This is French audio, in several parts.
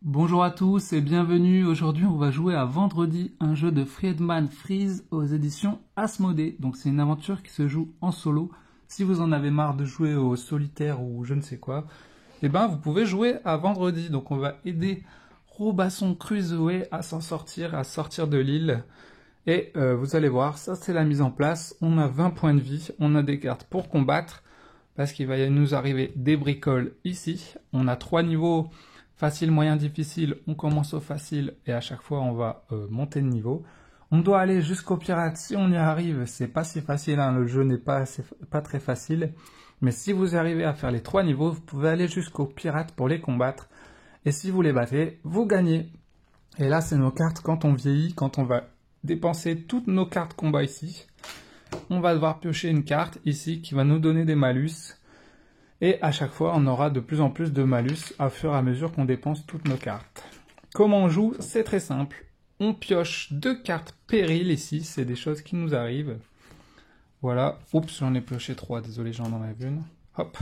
Bonjour à tous et bienvenue. Aujourd'hui, on va jouer à Vendredi, un jeu de Friedemann Friese aux éditions Asmodée. Donc, c'est une aventure qui se joue en solo. Si vous en avez marre de jouer au solitaire ou je ne sais quoi, eh ben, vous pouvez jouer à Vendredi. Donc, on va aider Robinson Crusoe à s'en sortir, à sortir de l'île. Et vous allez voir, ça c'est la mise en place. On a 20 points de vie, on a des cartes pour combattre parce qu'il va nous arriver des bricoles ici. On a 3 niveaux. Facile, moyen, difficile, on commence au facile et à chaque fois on va monter de niveau. On doit aller jusqu'au pirate, si on y arrive, c'est pas si facile, hein, le jeu n'est pas très facile. Mais si vous arrivez à faire les 3 niveaux, vous pouvez aller jusqu'au pirate pour les combattre. Et si vous les battez, vous gagnez. Et là c'est nos cartes quand on vieillit, quand on va dépenser toutes nos cartes combat ici. On va devoir piocher une carte ici qui va nous donner des malus. Et à chaque fois, on aura de plus en plus de malus au fur et à mesure qu'on dépense toutes nos cartes. Comment on joue? C'est très simple. On pioche 2 cartes péril ici, c'est des choses qui nous arrivent. Voilà. Oups, j'en ai pioché 3, désolé, j'en enlève une. Hop.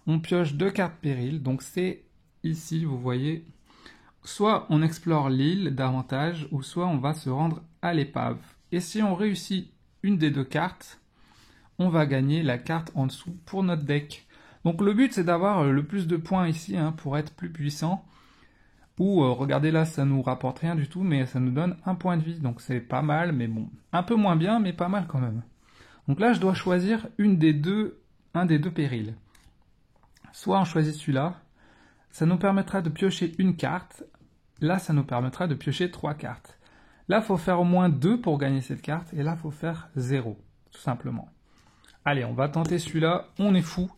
On pioche 2 cartes péril, donc c'est ici, vous voyez. Soit on explore l'île davantage, ou soit on va se rendre à l'épave. Et si on réussit une des 2 cartes, on va gagner la carte en dessous pour notre deck. Donc le but c'est d'avoir le plus de points ici hein, pour être plus puissant. Ou regardez là, ça nous rapporte rien du tout, mais ça nous donne un point de vie. Donc c'est pas mal, mais bon, un peu moins bien, mais pas mal quand même. Donc là je dois choisir un des deux périls. Soit on choisit celui-là, ça nous permettra de piocher une carte. Là ça nous permettra de piocher 3 cartes. Là il faut faire au moins 2 pour gagner cette carte, et là il faut faire 0, tout simplement. Allez, on va tenter celui-là, on est fou.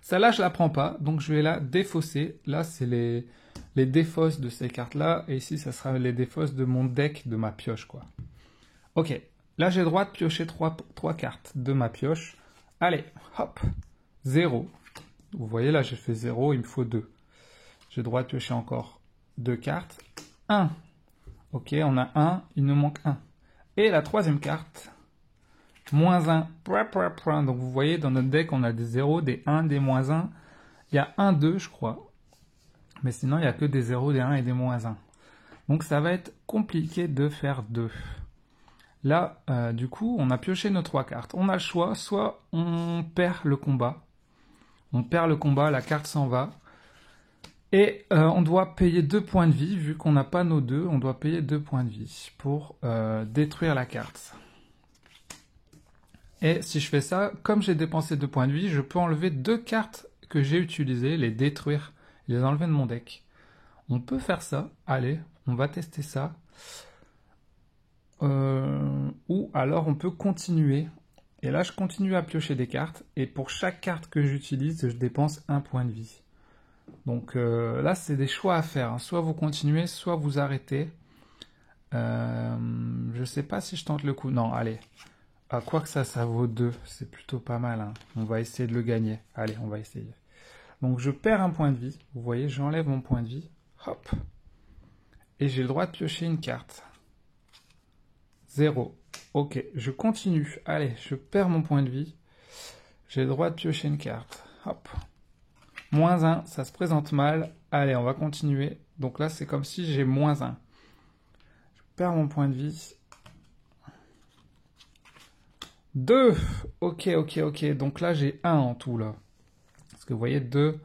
Celle-là, je la prends pas, donc je vais la défausser. Là, c'est les défausses de ces cartes-là, et ici, ça sera les défausses de mon deck, de ma pioche, quoi. Ok, là, j'ai le droit de piocher 3 cartes de ma pioche. Allez, hop, 0. Vous voyez, là, j'ai fait 0, il me faut 2. J'ai le droit de piocher encore 2 cartes. 1. Ok, on a 1, il nous manque 1. Et la 3e carte... moins 1, donc vous voyez dans notre deck on a des 0, des 1, des moins 1, il y a 1, 2 je crois, mais sinon il n'y a que des 0, des 1 et des moins 1. Donc ça va être compliqué de faire 2. Là, du coup, on a pioché nos 3 cartes. On a le choix, soit on perd le combat, la carte s'en va, et on doit payer 2 points de vie, vu qu'on n'a pas nos 2, on doit payer 2 points de vie pour détruire la carte. Et si je fais ça, comme j'ai dépensé 2 points de vie, je peux enlever 2 cartes que j'ai utilisées, les détruire, les enlever de mon deck. On peut faire ça. Allez, on va tester ça. Ou alors on peut continuer. Et là, je continue à piocher des cartes. Et pour chaque carte que j'utilise, je dépense 1 point de vie. Donc là, c'est des choix à faire. Soit vous continuez, soit vous arrêtez. Je sais pas si je tente le coup. Non, allez. Ah, quoi que ça vaut 2, c'est plutôt pas mal. Hein. On va essayer de le gagner. Allez, on va essayer. Donc je perds un point de vie. Vous voyez, j'enlève mon point de vie. Hop. Et j'ai le droit de piocher une carte. 0. Ok, je continue. Allez, je perds mon point de vie. J'ai le droit de piocher une carte. Hop. Moins 1, ça se présente mal. Allez, on va continuer. Donc là, c'est comme si j'ai moins 1. Je perds mon point de vie. 2, ok, donc là j'ai 1 en tout là, parce que vous voyez 2,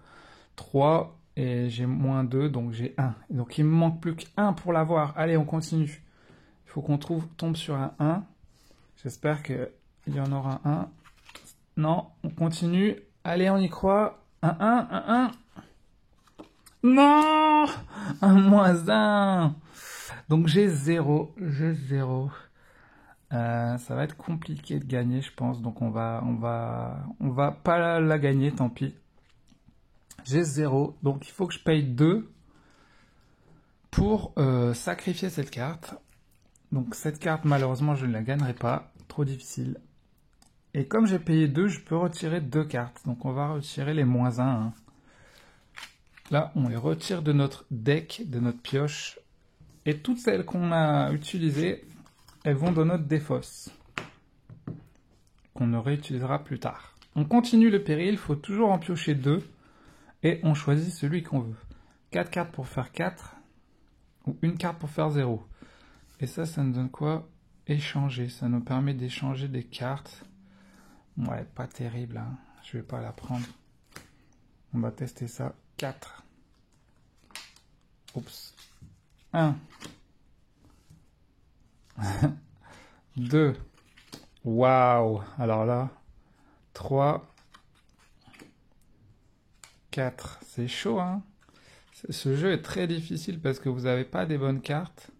3, et j'ai moins 2, donc j'ai 1, donc il me manque plus qu'1 pour l'avoir. Allez, on continue, il faut qu'on tombe sur un 1, j'espère qu'il y en aura un, non, on continue, allez on y croit, un 1, non, un moins 1, donc j'ai 0, ça va être compliqué de gagner, je pense, donc on va pas la gagner, tant pis. J'ai 0, donc il faut que je paye 2 pour sacrifier cette carte. Donc cette carte, malheureusement, je ne la gagnerai pas, trop difficile. Et comme j'ai payé 2, je peux retirer 2 cartes, donc on va retirer les moins 1. Hein. Là, on les retire de notre deck, de notre pioche, et toutes celles qu'on a utilisées, elles vont dans notre défausse, qu'on ne réutilisera plus tard. On continue le péril, il faut toujours en piocher 2, et on choisit celui qu'on veut. 4 cartes pour faire 4, ou une carte pour faire 0. Et ça nous donne quoi? Échanger. Ça nous permet d'échanger des cartes. Ouais, pas terrible, hein. Je vais pas la prendre. On va tester ça. 4. Oups. 1. 2. Waouh. Alors là, 3. 4. C'est chaud, hein. Ce jeu est très difficile parce que vous n'avez pas des bonnes cartes.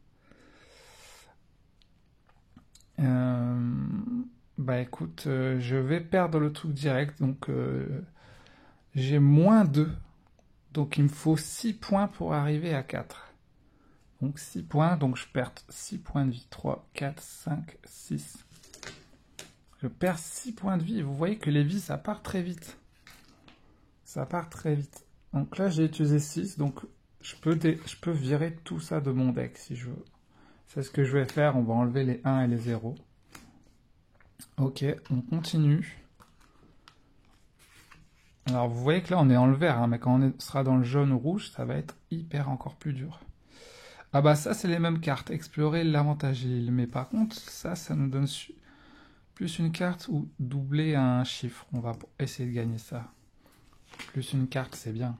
Bah écoute, je vais perdre le truc direct. Donc j'ai moins 2. Donc il me faut 6 points pour arriver à 4. Donc 6 points, donc je perds 6 points de vie. 3, 4, 5, 6. Je perds 6 points de vie. Vous voyez que les vies, ça part très vite. Ça part très vite. Donc là, j'ai utilisé 6, donc je peux virer tout ça de mon deck si je veux. C'est ce que je vais faire, on va enlever les 1 et les 0. Ok, on continue. Alors vous voyez que là on est en le vert, hein, mais quand on sera dans le jaune ou rouge, ça va être hyper encore plus dur. Ah bah ça c'est les mêmes cartes, explorer l'avantage île. Mais par contre, ça nous donne plus une carte ou doubler un chiffre. On va essayer de gagner ça. Plus une carte, c'est bien.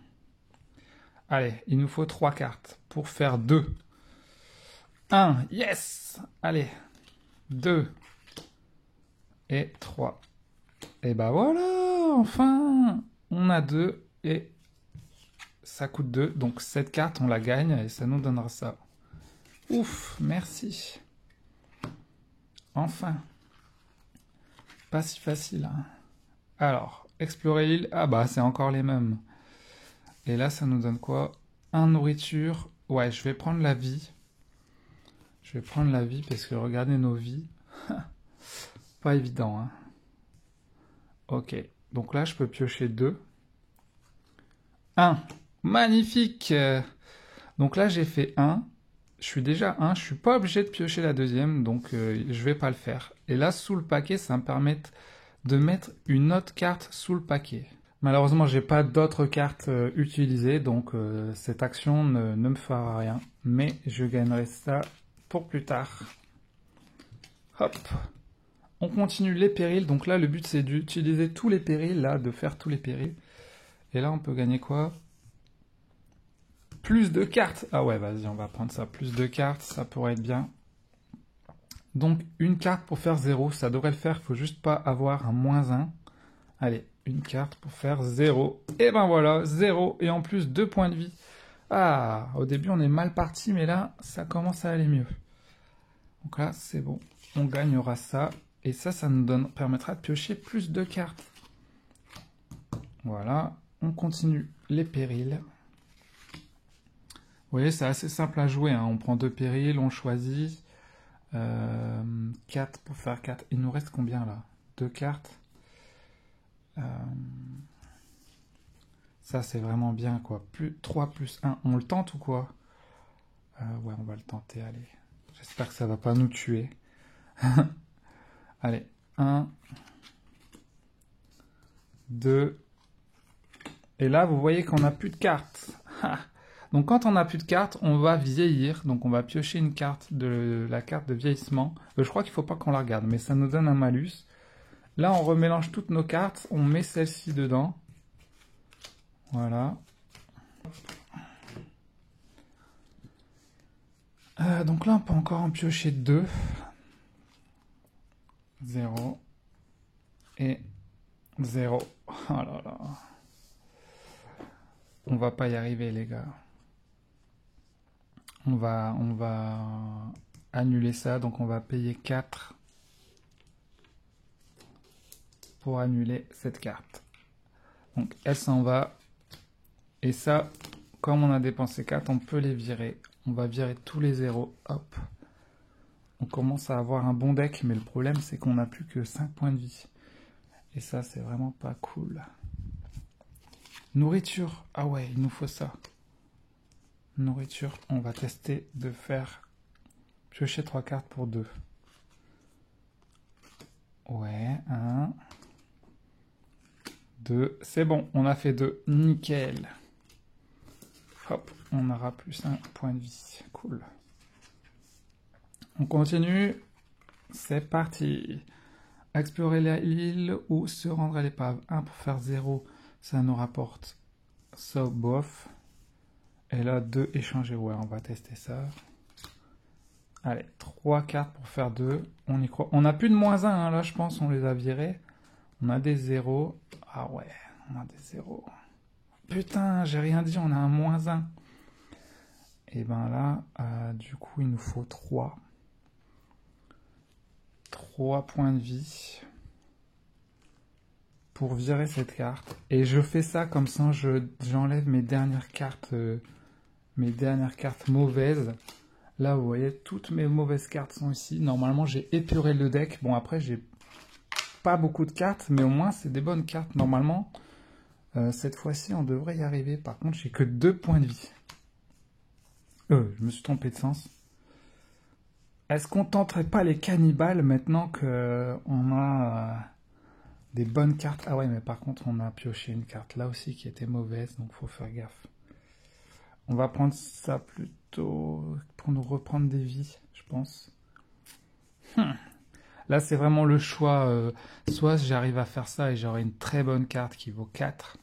Allez, il nous faut 3 cartes pour faire 2. 1, yes! Allez, 2 et 3. Et bah voilà, enfin, on a 2 et ça coûte 2. Donc cette carte, on la gagne et ça nous donnera ça. Ouf, merci. Enfin. Pas si facile, hein. Alors, explorer l'île. Ah bah, c'est encore les mêmes. Et là, ça nous donne quoi? Un nourriture. Ouais, je vais prendre la vie. Je vais prendre la vie parce que regardez nos vies. Pas évident, hein. Ok. Donc là, je peux piocher 2. 1. Magnifique. Donc là, j'ai fait 1. Je suis déjà 1. Je suis pas obligé de piocher la deuxième. Donc, je vais pas le faire. Et là, sous le paquet, ça me permet de mettre une autre carte sous le paquet. Malheureusement, j'ai pas d'autres cartes utilisées. Donc, cette action ne me fera rien. Mais je gagnerai ça pour plus tard. Hop. On continue les périls. Donc là, le but, c'est d'utiliser tous les périls, là, de faire tous les périls. Et là, on peut gagner quoi? Plus de cartes. Ah ouais, vas-y, on va prendre ça. Plus de cartes, ça pourrait être bien. Donc, une carte pour faire 0, ça devrait le faire. Il faut juste pas avoir un -1. Allez, une carte pour faire 0. Et ben voilà, 0. Et en plus, 2 points de vie. Ah, au début, on est mal parti, mais là, ça commence à aller mieux. Donc là, c'est bon. On gagnera ça. Et ça nous permettra de piocher plus de cartes. Voilà. On continue les périls. Vous voyez, c'est assez simple à jouer, hein. On prend 2 périls, on choisit. 4 pour faire 4. Il nous reste combien là? 2 cartes. Ça, c'est vraiment bien, quoi. 3 plus 1. On le tente ou quoi? Ouais, on va le tenter, allez. J'espère que ça va pas nous tuer. Allez, 1, 2. Et là, vous voyez qu'on n'a plus de cartes. Donc, quand on n'a plus de cartes, on va vieillir. Donc, on va piocher une carte de la carte de vieillissement. Je crois qu'il ne faut pas qu'on la regarde, mais ça nous donne un malus. Là, on remélange toutes nos cartes. On met celle-ci dedans. Voilà. Donc là, on peut encore en piocher 2. 0. Et 0. Oh là là. On va pas y arriver, les gars. On va annuler ça. Donc, on va payer 4 pour annuler cette carte. Donc, elle s'en va. Et ça, comme on a dépensé 4, on peut les virer. On va virer tous les 0. Hop. On commence à avoir un bon deck, mais le problème, c'est qu'on n'a plus que 5 points de vie. Et ça, c'est vraiment pas cool. Nourriture. Ah ouais, il nous faut ça. Nourriture, on va tester de faire piocher 3 cartes pour 2. Ouais, 1, 2. C'est bon, on a fait 2. Nickel. Hop, on aura plus un point de vie. Cool. On continue. C'est parti. Explorer l'île ou se rendre à l'épave. 1 pour faire 0, ça nous rapporte ça, bof. Et là, 2 échanger. Ouais, on va tester ça. Allez, 3 cartes pour faire 2. On y croit. On n'a plus de -1, hein, là, je pense. On les a virés. On a des 0. Ah ouais, on a des 0. Putain, j'ai rien dit, on a un -1. Et ben là, du coup, il nous faut 3. 3 points de vie pour virer cette carte. Et je fais ça comme ça, j'enlève mes dernières cartes mauvaises. Là, vous voyez, toutes mes mauvaises cartes sont ici. Normalement, j'ai épuré le deck. Bon, après, j'ai pas beaucoup de cartes, mais au moins, c'est des bonnes cartes. Normalement, cette fois-ci, on devrait y arriver. Par contre, j'ai que 2 points de vie. Je me suis trompé de sens. Est-ce qu'on tenterait pas les cannibales maintenant qu'on a des bonnes cartes? Ah ouais, mais par contre, on a pioché une carte là aussi qui était mauvaise, donc faut faire gaffe. On va prendre ça plutôt pour nous reprendre des vies, je pense. Là, c'est vraiment le choix. Soit j'arrive à faire ça et j'aurai une très bonne carte qui vaut 4.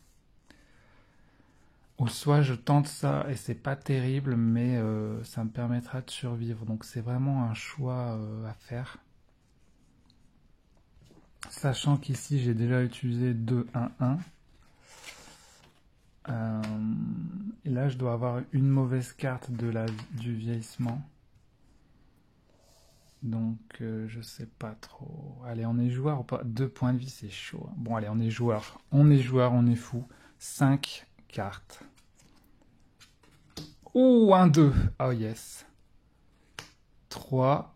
Ou soit je tente ça et c'est pas terrible, mais ça me permettra de survivre. Donc c'est vraiment un choix à faire. Sachant qu'ici j'ai déjà utilisé 2-1-1. Et là je dois avoir une mauvaise carte du vieillissement. Donc je sais pas trop. Allez, on est joueur ou pas? 2 points de vie, c'est chaud. Bon allez, on est joueur. On est fou. 5 cartes. Ouh, 1, 2. Oh yes. 3.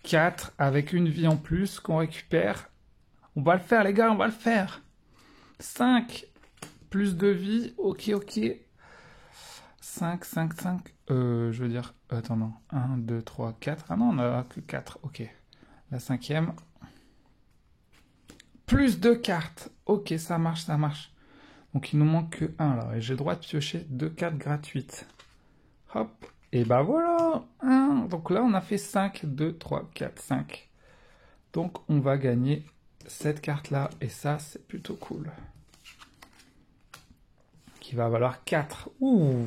4 avec une vie en plus qu'on récupère. On va le faire les gars, on va le faire. 5 plus de vie. Ok, ok. 5, 5, 5. Je veux dire... Attends, non. 1, 2, 3, 4. Ah non, on a que 4. Ok. La 5e. Plus de cartes. Ok, ça marche, ça marche. Donc il nous manque que 1 là. Et j'ai le droit de piocher 2 cartes gratuites. Hop. Et bah voilà. 1. Donc là, on a fait 5, 2, 3, 4, 5. Donc on va gagner cette carte là. Et ça, c'est plutôt cool. Qui va valoir 4. Ouh.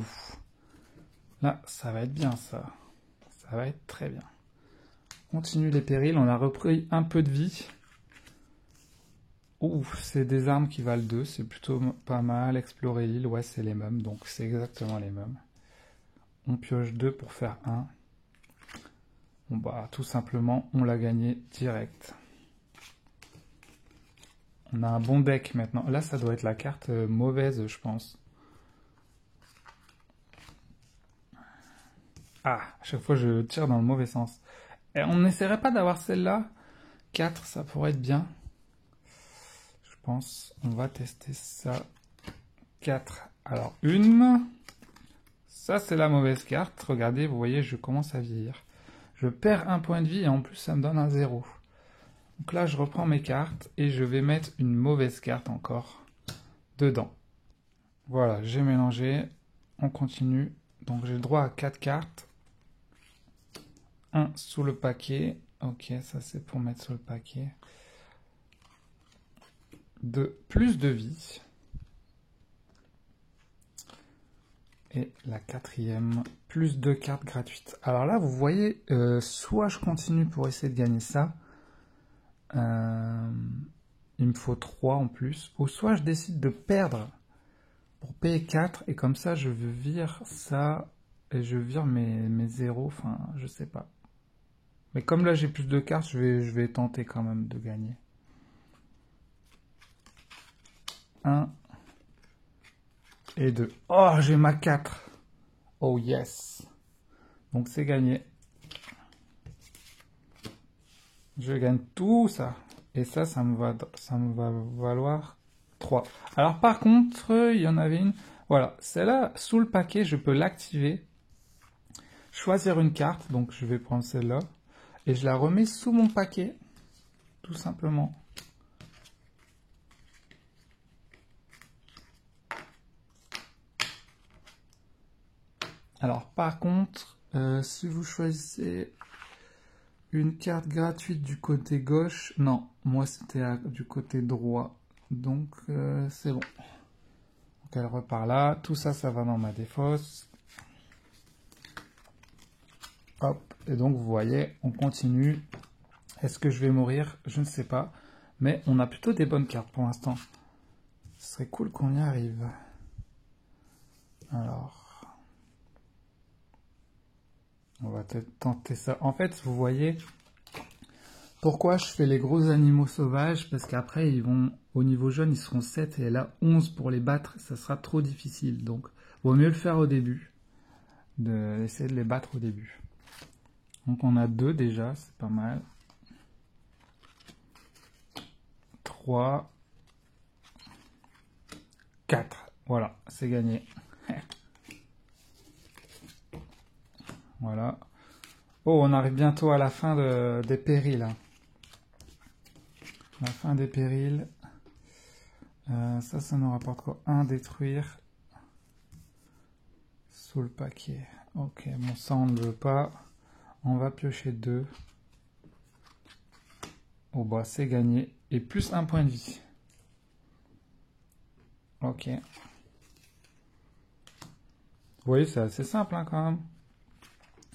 Là, ça va être bien ça. Ça va être très bien. On continue les périls. On a repris un peu de vie. Ouh, c'est des armes qui valent 2. C'est plutôt pas mal. Explorer l'île. Ouais, c'est les mêmes. Donc c'est exactement les mêmes. On pioche 2 pour faire 1. Bon bah, tout simplement, on l'a gagné direct. On a un bon deck maintenant. Là, ça doit être la carte mauvaise, je pense. Ah, à chaque fois, je tire dans le mauvais sens. Et on n'essaierait pas d'avoir celle-là. 4, ça pourrait être bien. Je pense. On va tester ça. 4. Alors, 1. Ça, c'est la mauvaise carte. Regardez, vous voyez, je commence à vieillir. Je perds un point de vie et en plus, ça me donne un 0. Donc là, je reprends mes cartes et je vais mettre une mauvaise carte encore dedans. Voilà, j'ai mélangé. On continue. Donc, j'ai le droit à 4 cartes. 1 sous le paquet. Ok, ça, c'est pour mettre sur le paquet. 2, plus de vie. Et la 4e, plus 2 cartes gratuites. Alors là, vous voyez, soit je continue pour essayer de gagner ça. Il me faut 3 en plus. Ou soit je décide de perdre pour payer 4. Et comme ça, je vire ça. Et je vire mes 0. Enfin, je sais pas. Mais comme là, j'ai plus de cartes, je vais tenter quand même de gagner. 1. Et 2. Oh, j'ai ma 4. Oh yes. Donc c'est gagné. Je gagne tout ça. Et ça me va valoir 3. Alors par contre, il y en avait une. Voilà, celle-là, sous le paquet, je peux l'activer. Choisir une carte. Donc je vais prendre celle-là. Et je la remets sous mon paquet. Tout simplement. Alors, par contre, si vous choisissez une carte gratuite du côté gauche, non, moi c'était du côté droit, donc c'est bon. Donc elle repart là, tout ça, ça va dans ma défausse. Hop, et donc vous voyez, on continue. Est-ce que je vais mourir? Je ne sais pas, mais on a plutôt des bonnes cartes pour l'instant. Ce serait cool qu'on y arrive. Alors, on va peut-être tenter ça. En fait, vous voyez, pourquoi je fais les gros animaux sauvages? Parce qu'après, ils vont, au niveau jaune, ils seront 7 et là, 11 pour les battre, ça sera trop difficile. Donc, vaut mieux le faire au début, d'essayer de les battre au début. Donc, on a 2 déjà, c'est pas mal. 3, 4, voilà, c'est gagné. Voilà. Oh, on arrive bientôt à la fin des périls. Hein. La fin des périls. Ça nous rapporte quoi? 1 détruire. Sous le paquet. Ok, bon ça on ne veut pas. On va piocher 2. Oh bah c'est gagné. Et plus 1 point de vie. Ok. Vous voyez, c'est assez simple hein, quand même.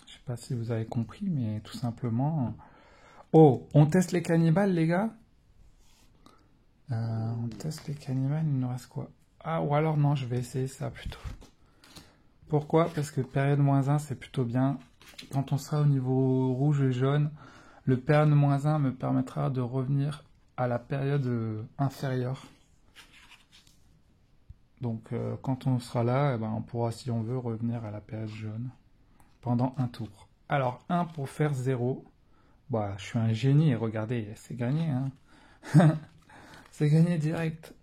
Je sais pas si vous avez compris, mais tout simplement... Oh, on teste les cannibales les gars? On teste les cannibales, il nous reste quoi? Ah, ou alors non, je vais essayer ça plutôt. Pourquoi? Parce que période -1, c'est plutôt bien. Quand on sera au niveau rouge et jaune, le période -1 me permettra de revenir à la période inférieure. Donc quand on sera là, eh ben, on pourra, si on veut, revenir à la période jaune pendant un tour. Alors, 1 pour faire 0. Bah, je suis un génie, regardez, c'est gagné. Hein. C'est gagné direct.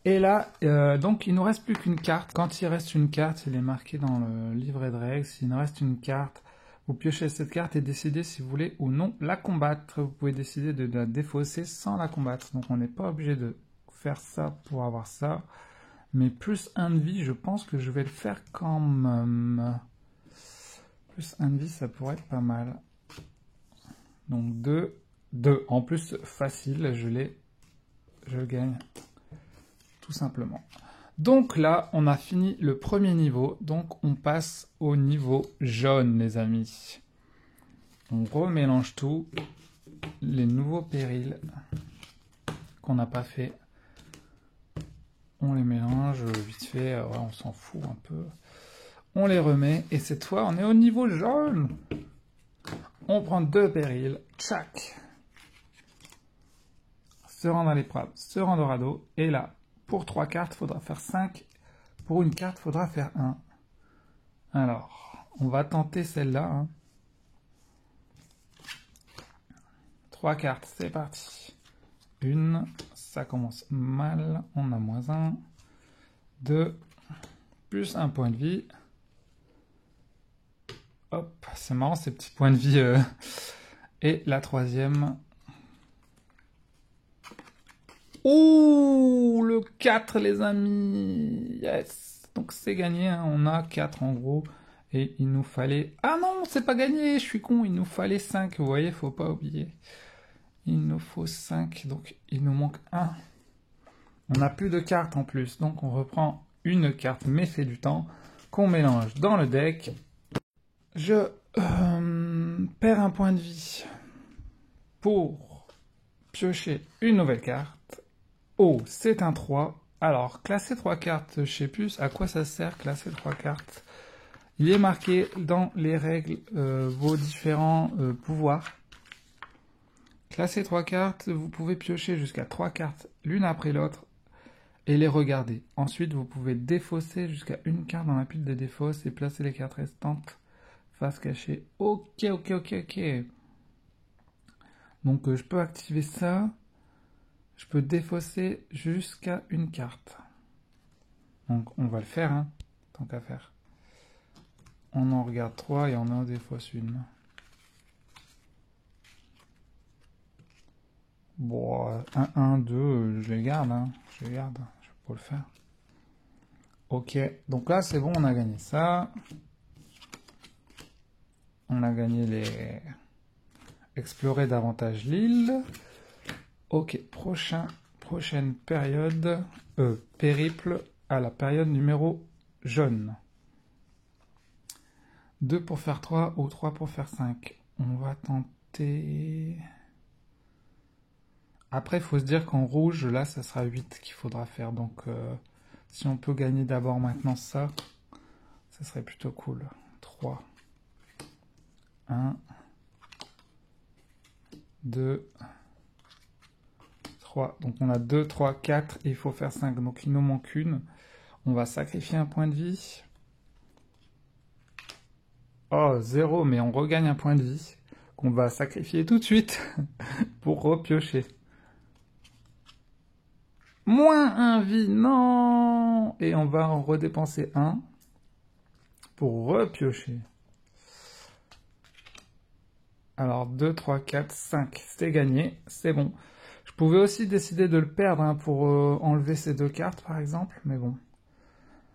Et là, donc il ne nous reste plus qu'une carte. Quand il reste une carte, il est marqué dans le livret de règles. S'il nous reste une carte, vous piochez cette carte et décidez si vous voulez ou non la combattre. Vous pouvez décider de la défausser sans la combattre. Donc on n'est pas obligé de faire ça pour avoir ça. Mais plus 1 de vie, je pense que je vais le faire quand même. Plus 1 de vie, ça pourrait être pas mal. Donc 2. En plus, facile, je le gagne. Tout simplement. Donc là, on a fini le premier niveau. Donc on passe au niveau jaune, les amis. On remélange tout. Les nouveaux périls qu'on n'a pas fait. On les mélange vite fait. Ouais, on s'en fout un peu. On les remet. Et cette fois, on est au niveau jaune. On prend 2 périls. Tchac. Se rendre à l'épreuve. Se rendre au radeau. Et là, pour 3 cartes, il faudra faire 5. Pour une carte, il faudra faire 1. Alors, on va tenter celle-là. Hein. 3 cartes, c'est parti. 1, ça commence mal. On a -1. 2, plus 1 point de vie. Hop, c'est marrant ces petits points de vie. Et la 3e. Ouh, le 4 les amis. Yes. Donc c'est gagné, hein. On a 4 en gros. Et il nous fallait... Ah non, c'est pas gagné, je suis con. Il nous fallait 5, vous voyez, faut pas oublier. Il nous faut 5, donc il nous manque 1. On n'a plus de cartes en plus. Donc on reprend une carte, mais c'est du temps, qu'on mélange dans le deck. Je perds 1 point de vie pour piocher une nouvelle carte. Oh, c'est un 3. Alors, classer 3 cartes, je sais plus à quoi ça sert, classer 3 cartes. Il est marqué dans les règles vos différents pouvoirs. Classer 3 cartes, vous pouvez piocher jusqu'à 3 cartes l'une après l'autre et les regarder. Ensuite, vous pouvez défausser jusqu'à une carte dans la pile de défausse et placer les cartes restantes face cachée. Ok. Donc, je peux activer ça. Je peux défausser jusqu'à une carte. Donc on va le faire, hein, tant qu'à faire. On en regarde 3 et on en défausse une. Bon, 1, 2, je les garde, hein. Je vais pas le faire. Ok, donc là c'est bon, on a gagné ça. On a gagné les... Explorer davantage l'île. Ok, prochaine période. Périple à la période numéro jaune. 2 pour faire 3 ou 3 pour faire 5. On va tenter... Après, il faut se dire qu'en rouge, là, ça sera 8 qu'il faudra faire. Donc, si on peut gagner d'abord maintenant ça, ça serait plutôt cool. 3. 1. 2. 3. Donc, on a 2, 3, 4 et il faut faire 5. Donc, il nous manque une. On va sacrifier un point de vie. Oh, 0, mais on regagne un point de vie qu'on va sacrifier tout de suite pour repiocher. Moins 1 vie, non! Et on va en redépenser 1 pour repiocher. Alors, 2, 3, 4, 5, c'est gagné, c'est bon. Je pouvais aussi décider de le perdre hein, pour enlever ces 2 cartes, par exemple, mais bon.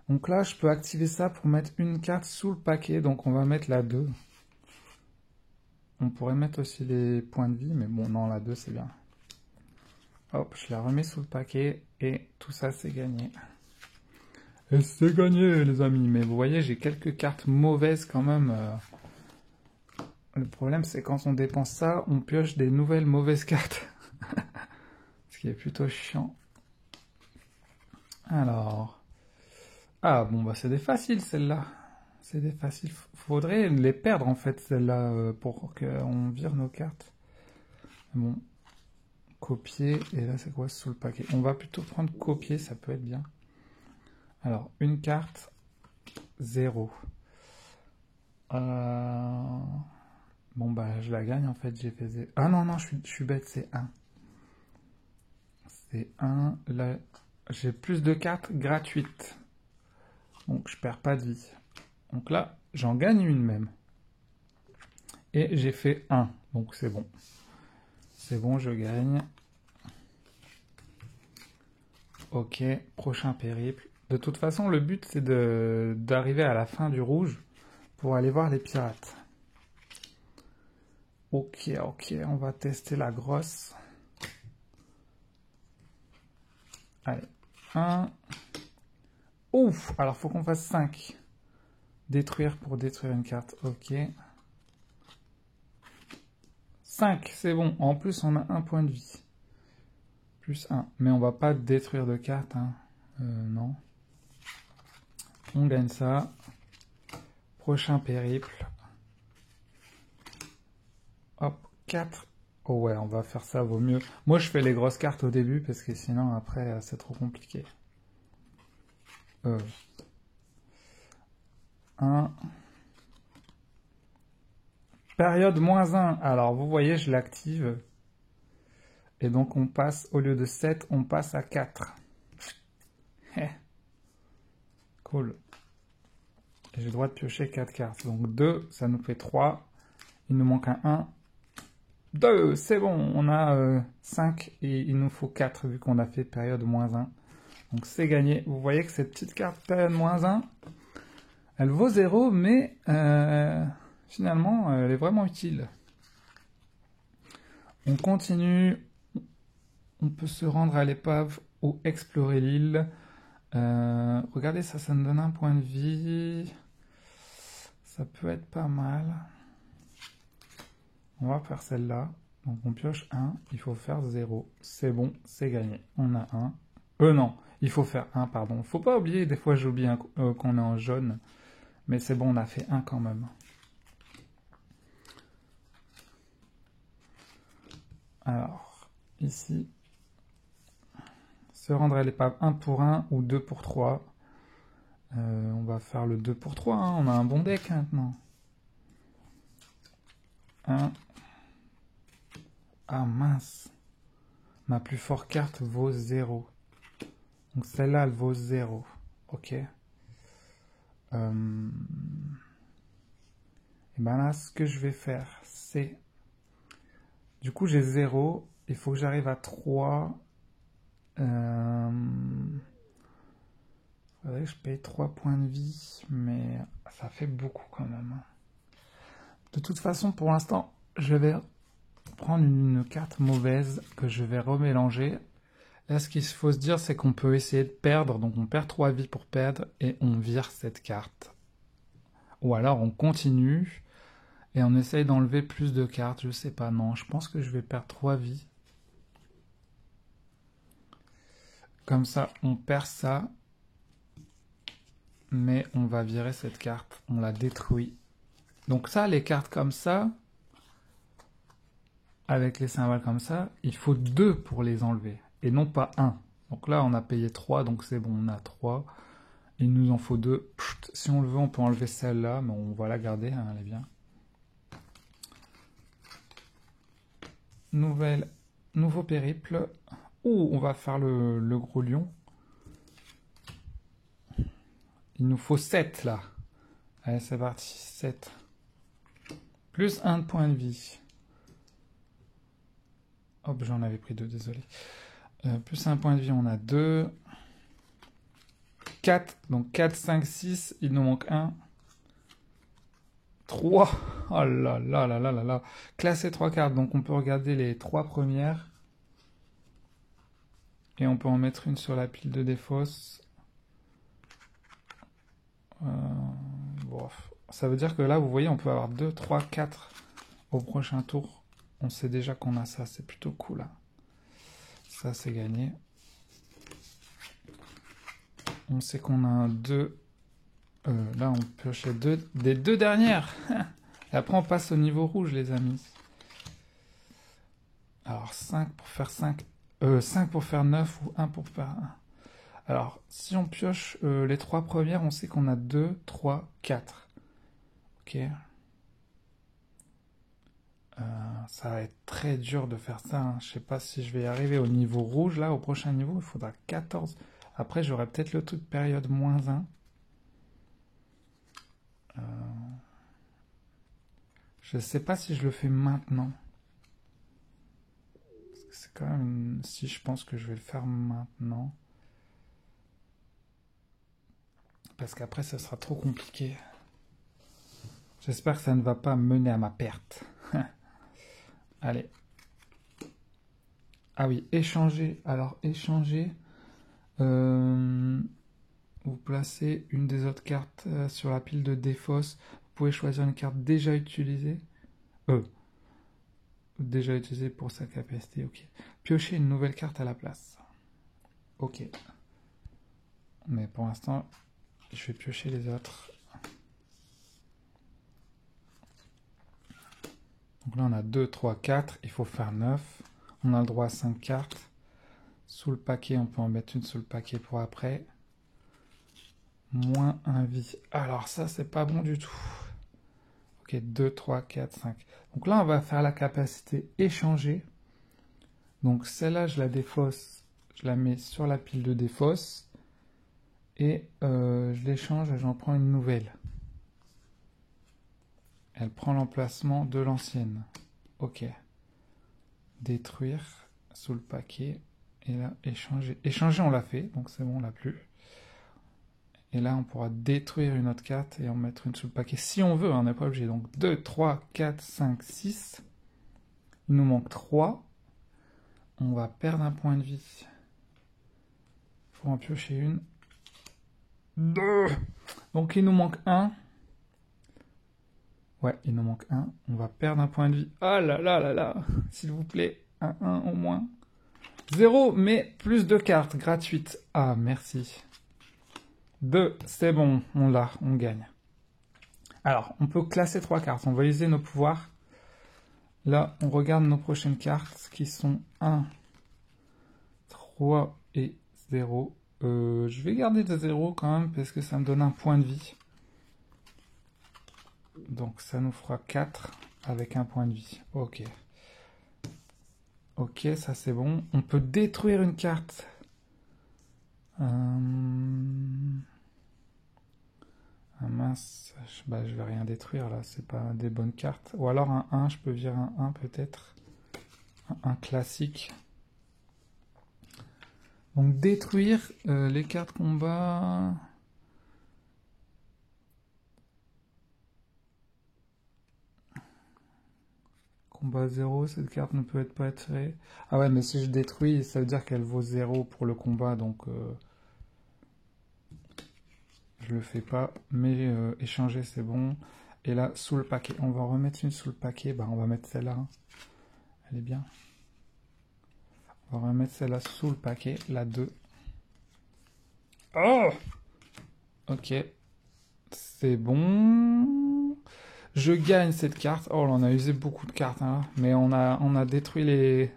Donc là, je peux activer ça pour mettre une carte sous le paquet, donc on va mettre la 2. On pourrait mettre aussi les points de vie, mais bon, non, la 2, c'est bien. Hop, je la remets sous le paquet et tout ça, c'est gagné. Et c'est gagné, les amis. Mais vous voyez, j'ai quelques cartes mauvaises quand même. Le problème, c'est quand on dépense ça, on pioche des nouvelles mauvaises cartes. Ce qui est plutôt chiant. Alors... Ah, bon, bah c'est des faciles, celles-là. C'est des faciles. Faudrait les perdre, en fait, celles-là, pour qu'on vire nos cartes. Bon... Copier, et là c'est quoi sous le paquet? On va plutôt prendre copier, ça peut être bien. Alors, une carte, 0. Bon bah je la gagne en fait, j'ai fait 0. Ah non, non, je suis bête, c'est 1. C'est 1, là j'ai plus de cartes gratuites. Donc je perds pas de vie. Donc là, j'en gagne une même. Et j'ai fait 1, donc c'est bon. C'est bon, je gagne. Ok, prochain périple. De toute façon, le but, c'est d'arriver à la fin du rouge pour aller voir les pirates. Ok, ok, on va tester la grosse. Allez, 1. Ouf, alors faut qu'on fasse 5. Détruire pour détruire une carte, ok. 5, c'est bon. En plus, on a un point de vie. Plus 1. Mais on va pas détruire de carte, hein. Non. On gagne ça. Prochain périple. Hop, 4. Oh ouais, on va faire ça, vaut mieux. Moi, je fais les grosses cartes au début, parce que sinon, après, c'est trop compliqué. 1. Période -1. Alors, vous voyez, je l'active. Et donc, on passe, au lieu de 7, on passe à 4. Cool. Et j'ai le droit de piocher 4 cartes. Donc 2, ça nous fait 3. Il nous manque un 1. 2, c'est bon. On a 5 et il nous faut 4 vu qu'on a fait période -1. Donc c'est gagné. Vous voyez que cette petite carte période -1, elle vaut 0, mais finalement, elle est vraiment utile. On continue. On peut se rendre à l'épave ou explorer l'île. Regardez, ça nous donne un point de vie. Ça peut être pas mal. On va faire celle-là. Donc on pioche 1, il faut faire 0. C'est bon, c'est gagné. On a 1. Non, il faut faire 1, pardon. Faut pas oublier, des fois j'oublie qu'on est en jaune. Mais c'est bon, on a fait 1 quand même. Alors, ici, se rendre à l'épave 1 pour 1 ou 2 pour 3. On va faire le 2 pour 3, hein. On a un bon deck maintenant. 1. Ah mince. Ma plus forte carte vaut 0. Donc celle-là, elle vaut 0. Ok. Et ben là, ce que je vais faire, c'est... Du coup, j'ai 0. Il faut que j'arrive à 3. Faudrait que je paye 3 points de vie, mais ça fait beaucoup quand même. De toute façon, pour l'instant, je vais prendre une carte mauvaise que je vais remélanger. Là, ce qu'il faut se dire, c'est qu'on peut essayer de perdre. Donc, on perd 3 vies pour perdre et on vire cette carte. Ou alors, on continue et on essaye d'enlever plus de cartes. Je sais pas, non. Je pense que je vais perdre 3 vies. Comme ça, on perd ça. Mais on va virer cette carte. On la détruit. Donc ça, les cartes comme ça, avec les symboles comme ça, il faut 2 pour les enlever. Et non pas 1. Donc là, on a payé 3, donc c'est bon, on a 3. Il nous en faut 2. Pfft, si on le veut, on peut enlever celle-là, mais on va la garder, hein, elle est bien. Nouveau périple. Oh, on va faire le gros lion. Il nous faut 7 là. Allez, c'est parti, 7. Plus 1 de point de vie. Hop, j'en avais pris 2, désolé. Plus 1 point de vie, on a 2. 4, donc 4, 5, 6, il nous manque 1. 3, oh là là là là là là. Classer 3 cartes, donc on peut regarder les 3 premières. Et on peut en mettre une sur la pile de défausse. Bon, ça veut dire que là, vous voyez, on peut avoir 2, 3, 4 au prochain tour. On sait déjà qu'on a ça, c'est plutôt cool. Là. Ça, c'est gagné. On sait qu'on a un 2. Là, on pioche des 2 dernières. Et après, on passe au niveau rouge, les amis. Alors, 5 pour faire 5. 5 pour faire 9 ou 1 pour faire 1. Alors, si on pioche les 3 premières, on sait qu'on a 2, 3, 4. Ok. Ça va être très dur de faire ça. Hein. Je sais pas si je vais arriver au niveau rouge, là, au prochain niveau. Il faudra 14. Après, j'aurai peut-être le truc période -1. Je sais pas si je le fais maintenant. C'est quand même... Si je pense que je vais le faire maintenant. Parce qu'après, ça sera trop compliqué. J'espère que ça ne va pas mener à ma perte. Allez. Ah oui, échanger. Alors, échanger. Vous placez une des autres cartes sur la pile de défausse. Vous pouvez choisir une carte déjà utilisée. Déjà utilisée pour sa capacité, ok. Piocher une nouvelle carte à la place. Ok. Mais pour l'instant, je vais piocher les autres. Donc là, on a 2, 3, 4. Il faut faire 9. On a le droit à 5 cartes. Sous le paquet, on peut en mettre une sous le paquet pour après. Moins 1 vie. Alors ça, c'est pas bon du tout. Ok, 2, 3, 4, 5. Donc là, on va faire la capacité échanger. Donc celle-là, je la défausse. Je la mets sur la pile de défausse. Et je l'échange et j'en prends une nouvelle. Elle prend l'emplacement de l'ancienne. Ok. Détruire sous le paquet. Et là, échanger. Échanger, on l'a fait. Donc c'est bon, on l'a plus. Et là, on pourra détruire une autre carte et en mettre une sous le paquet. Si on veut, on n'est pas obligé. Donc 2, 3, 4, 5, 6. Il nous manque 3. On va perdre un point de vie. Il faut en piocher une. 2. Donc il nous manque 1. Ouais, il nous manque 1. On va perdre un point de vie. Ah là là là là. S'il vous plaît, un 1 au moins. 0, mais plus de cartes gratuites. Ah, merci. 2, c'est bon, on l'a, on gagne. Alors, on peut classer 3 cartes. On va utiliser nos pouvoirs. Là, on regarde nos prochaines cartes qui sont 1, 3 et 0. Je vais garder de 0 quand même parce que ça me donne un point de vie. Donc ça nous fera 4 avec un point de vie. Ok. Ok, ça c'est bon. On peut détruire une carte. Ah mince, je vais rien détruire là, c'est pas des bonnes cartes. Ou alors un 1, je peux virer un 1 peut-être. Un classique. Donc détruire les cartes combat. Combat 0, cette carte ne peut être pas tirée. Ah ouais, mais si je détruis, ça veut dire qu'elle vaut 0 pour le combat, donc je le fais pas. Mais échanger, c'est bon. Et là, sous le paquet, on va en remettre une sous le paquet. Bah, on va mettre celle-là. Hein. Elle est bien. On va remettre celle-là sous le paquet, la 2. Oh! Ok. C'est bon. Je gagne cette carte. Oh, on a usé beaucoup de cartes, hein. Mais on a détruit les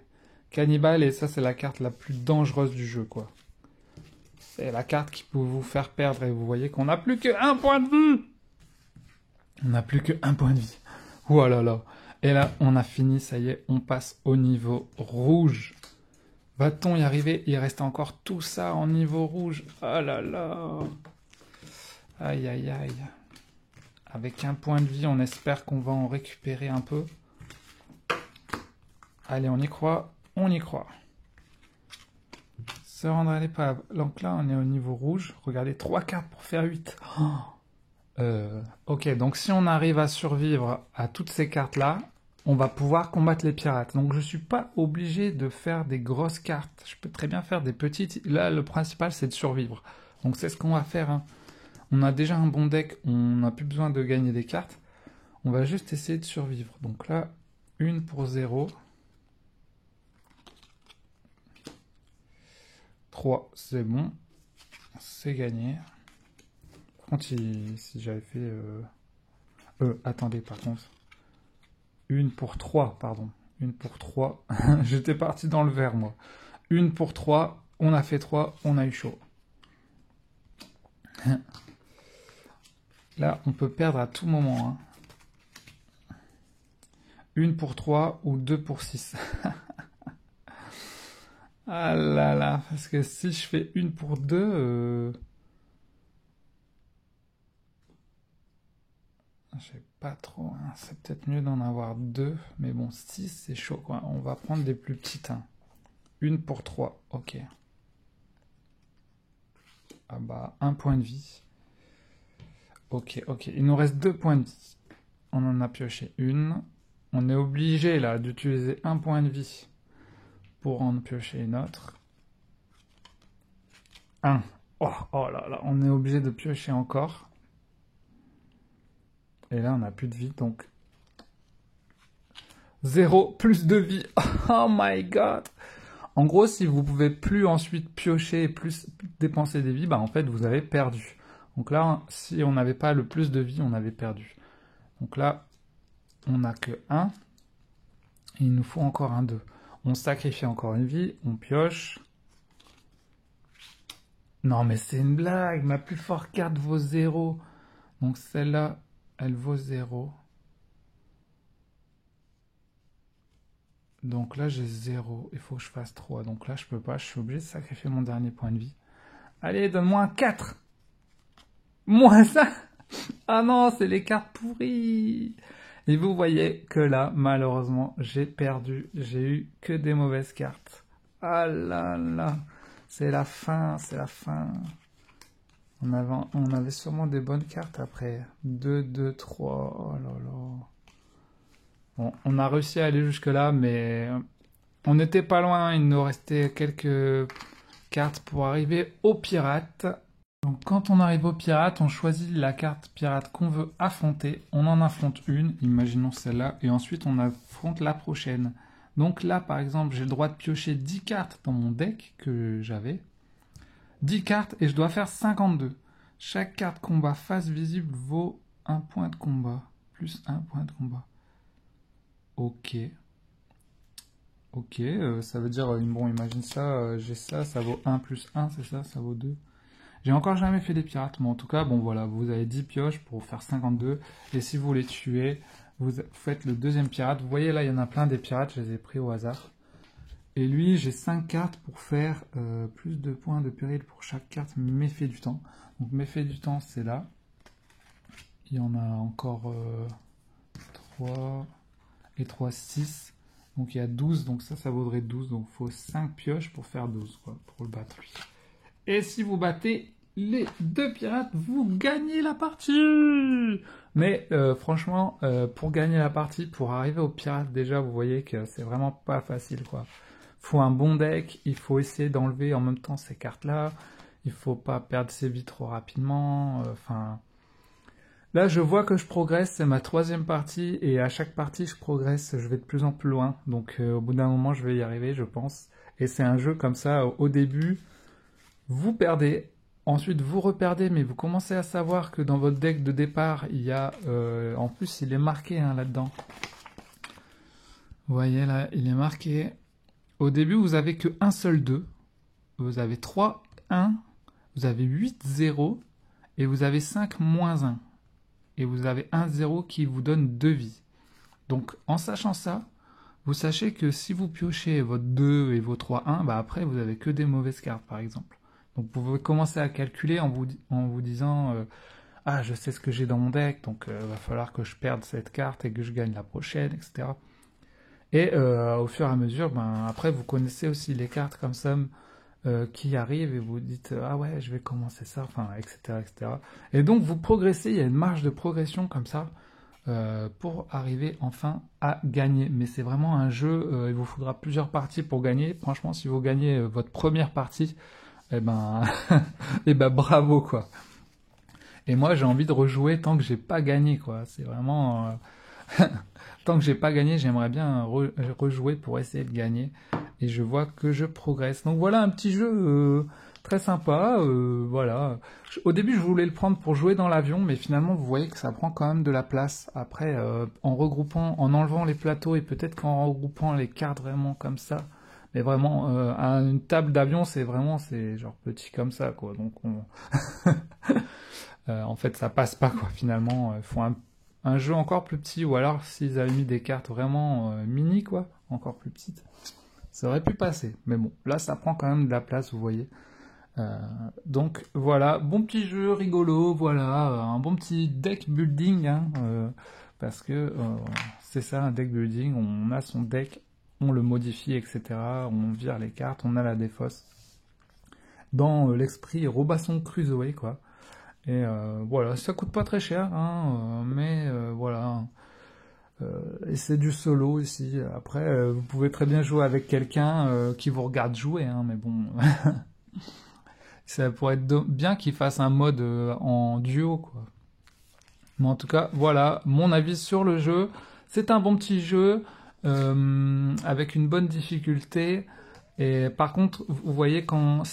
cannibales et ça, c'est la carte la plus dangereuse du jeu, quoi. C'est la carte qui peut vous faire perdre et vous voyez qu'on n'a plus qu'un point de vie. On n'a plus qu'un point de vie. Oh là là. Et là, on a fini, ça y est, on passe au niveau rouge. Va-t-on y arriver? Il reste encore tout ça en niveau rouge. Oh là là. Aïe aïe aïe. Avec un point de vie, on espère qu'on va en récupérer un peu. Allez, on y croit. On y croit. Se rendre à l'épave. Donc là, on est au niveau rouge. Regardez, 3 cartes pour faire 8. Oh. Ok, donc si on arrive à survivre à toutes ces cartes-là, on va pouvoir combattre les pirates. Donc je ne suis pas obligé de faire des grosses cartes. Je peux très bien faire des petites. Là, le principal, c'est de survivre. Donc c'est ce qu'on va faire. Hein. On a déjà un bon deck. On n'a plus besoin de gagner des cartes. On va juste essayer de survivre. Donc là, une pour 0. 3, c'est bon. C'est gagné. Par contre, si j'avais fait... attendez, par contre. Une pour 3, pardon. Une pour 3. J'étais parti dans le vert, moi. Une pour 3. On a fait 3. On a eu chaud. Là, on peut perdre à tout moment. Hein. Une pour 3 ou 2 pour 6. Ah là là, parce que si je fais une pour 2, je sais pas trop, hein. C'est peut-être mieux d'en avoir 2, mais bon, 6 c'est chaud, quoi. On va prendre des plus petites. Hein. Une pour 3, ok. Ah bah, un point de vie. Ok, ok, il nous reste 2 points de vie. On en a pioché une. On est obligé, là, d'utiliser un point de vie pour en piocher une autre. 1. Oh, oh là là, on est obligé de piocher encore. Et là, on n'a plus de vie, donc 0 plus de vie. Oh my god. En gros, si vous pouvez plus ensuite piocher et plus dépenser des vies, bah en fait, vous avez perdu. Donc là, si on n'avait pas le plus de vie, on avait perdu. Donc là, on n'a que 1. Il nous faut encore un 2. On sacrifie encore une vie, on pioche. Non, mais c'est une blague. Ma plus forte carte vaut 0. Donc celle-là, elle vaut 0. Donc là, j'ai 0. Il faut que je fasse 3. Donc là, je peux pas. Je suis obligé de sacrifier mon dernier point de vie. Allez, donne-moi un 4. Moins ça. Ah non, c'est les cartes pourries. Et vous voyez que là, malheureusement, j'ai perdu. J'ai eu que des mauvaises cartes. Ah là là. C'est la fin, c'est la fin. On avait sûrement des bonnes cartes après. 2, 2, 3. Oh là là. Bon, on a réussi à aller jusque là, mais on n'était pas loin. Il nous restait quelques cartes pour arriver aux pirates. Donc quand on arrive aux pirates, on choisit la carte pirate qu'on veut affronter. On en affronte une, imaginons celle-là, et ensuite on affronte la prochaine. Donc là, par exemple, j'ai le droit de piocher 10 cartes dans mon deck que j'avais. 10 cartes et je dois faire 52. Chaque carte combat face visible vaut 1 point de combat. Plus 1 point de combat. Ok. Ok, ça veut dire, bon, imagine ça, j'ai ça, ça vaut 1 plus 1, c'est ça, ça vaut 2. J'ai encore jamais fait des pirates, mais en tout cas, bon voilà, vous avez 10 pioches pour faire 52. Et si vous les tuez, vous faites le deuxième pirate. Vous voyez là, il y en a plein des pirates, je les ai pris au hasard. Et lui, j'ai 5 cartes pour faire plus de points de péril pour chaque carte méfait du temps. Donc méfait du temps, c'est là. Il y en a encore 3 et 3, 6. Donc il y a 12, donc ça vaudrait 12. Donc il faut 5 pioches pour faire 12, quoi, pour le battre lui. Et si vous battez les 2 pirates, vous gagnez la partie. Mais franchement, pour gagner la partie, pour arriver au pirate, déjà, vous voyez que c'est vraiment pas facile, quoi. Faut un bon deck, il faut essayer d'enlever en même temps ces cartes-là, il faut pas perdre ses vies trop rapidement, enfin... Là, je vois que je progresse, c'est ma 3e partie, et à chaque partie, je progresse, je vais de plus en plus loin, donc au bout d'un moment, je vais y arriver, je pense. Et c'est un jeu comme ça, au début, vous perdez, ensuite vous reperdez, mais vous commencez à savoir que dans votre deck de départ, il y a... en plus, il est marqué hein, là-dedans. Vous voyez là, il est marqué. Au début, vous avez que un seul 2. Vous avez 3, 1. Vous avez 8, 0. Et vous avez 5, moins 1. Et vous avez 1, 0 qui vous donne 2 vies. Donc, en sachant ça, vous sachez que si vous piochez votre 2 et vos 3, 1, bah après, vous avez que des mauvaises cartes, par exemple. Donc, vous pouvez commencer à calculer en vous disant ah, je sais ce que j'ai dans mon deck, donc va falloir que je perde cette carte et que je gagne la prochaine, etc. Et au fur et à mesure, ben, après, vous connaissez aussi les cartes comme ça qui arrivent et vous dites ah ouais, je vais commencer ça, enfin, etc., etc. Et donc, vous progressez, il y a une marge de progression comme ça pour arriver enfin à gagner. Mais c'est vraiment un jeu, il vous faudra plusieurs parties pour gagner. Franchement, si vous gagnez votre première partie, eh ben, eh ben bravo, quoi. Et moi, j'ai envie de rejouer tant que j'ai pas gagné, quoi. C'est vraiment... tant que j'ai pas gagné, j'aimerais bien rejouer pour essayer de gagner. Et je vois que je progresse. Donc voilà un petit jeu très sympa. Voilà. Au début, je voulais le prendre pour jouer dans l'avion, mais finalement, vous voyez que ça prend quand même de la place. Après, en regroupant, en enlevant les plateaux et peut-être qu'en regroupant les cartes vraiment comme ça, mais vraiment, à une table d'avion, c'est genre petit comme ça, quoi. Donc en fait, ça passe pas, quoi. Finalement, il faut un jeu encore plus petit, ou alors s'ils avaient mis des cartes vraiment mini, quoi, encore plus petites, ça aurait pu passer. Mais bon, là, ça prend quand même de la place, vous voyez. Donc voilà, bon petit jeu rigolo, voilà, un bon petit deck building, hein, parce que c'est ça, un deck building, on a son deck, on le modifie, etc., on vire les cartes, on a la défausse, dans l'esprit Robinson Crusoe, quoi. Et voilà, ça coûte pas très cher, hein, mais voilà. Et c'est du solo ici. Après, vous pouvez très bien jouer avec quelqu'un qui vous regarde jouer, hein, mais bon, ça pourrait être bien qu'il fasse un mode en duo, quoi. Mais en tout cas, voilà, mon avis sur le jeu. C'est un bon petit jeu avec une bonne difficulté. Et par contre, vous voyez, quand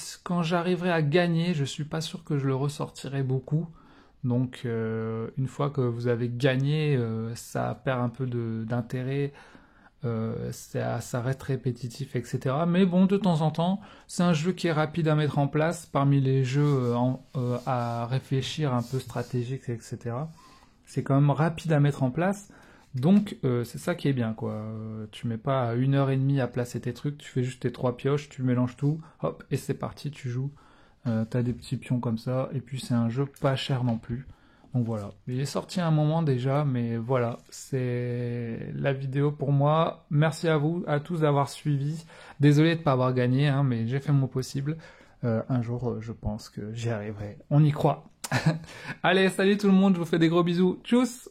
j'arriverai à gagner, je suis pas sûr que je le ressortirai beaucoup. Donc, une fois que vous avez gagné, ça perd un peu d'intérêt, ça reste répétitif, etc. Mais bon, de temps en temps, c'est un jeu qui est rapide à mettre en place parmi les jeux à réfléchir un peu stratégique, etc. C'est quand même rapide à mettre en place. Donc, c'est ça qui est bien, quoi. Tu mets pas 1h30 à placer tes trucs, tu fais juste tes 3 pioches, tu mélanges tout, hop, et c'est parti, tu joues. T'as des petits pions comme ça, et puis c'est un jeu pas cher non plus. Donc voilà, il est sorti à un moment déjà, mais voilà, c'est la vidéo pour moi. Merci à vous, à tous d'avoir suivi. Désolé de ne pas avoir gagné, hein, mais j'ai fait mon possible. Un jour, je pense que j'y arriverai. On y croit. Allez, salut tout le monde, je vous fais des gros bisous. Tchuss!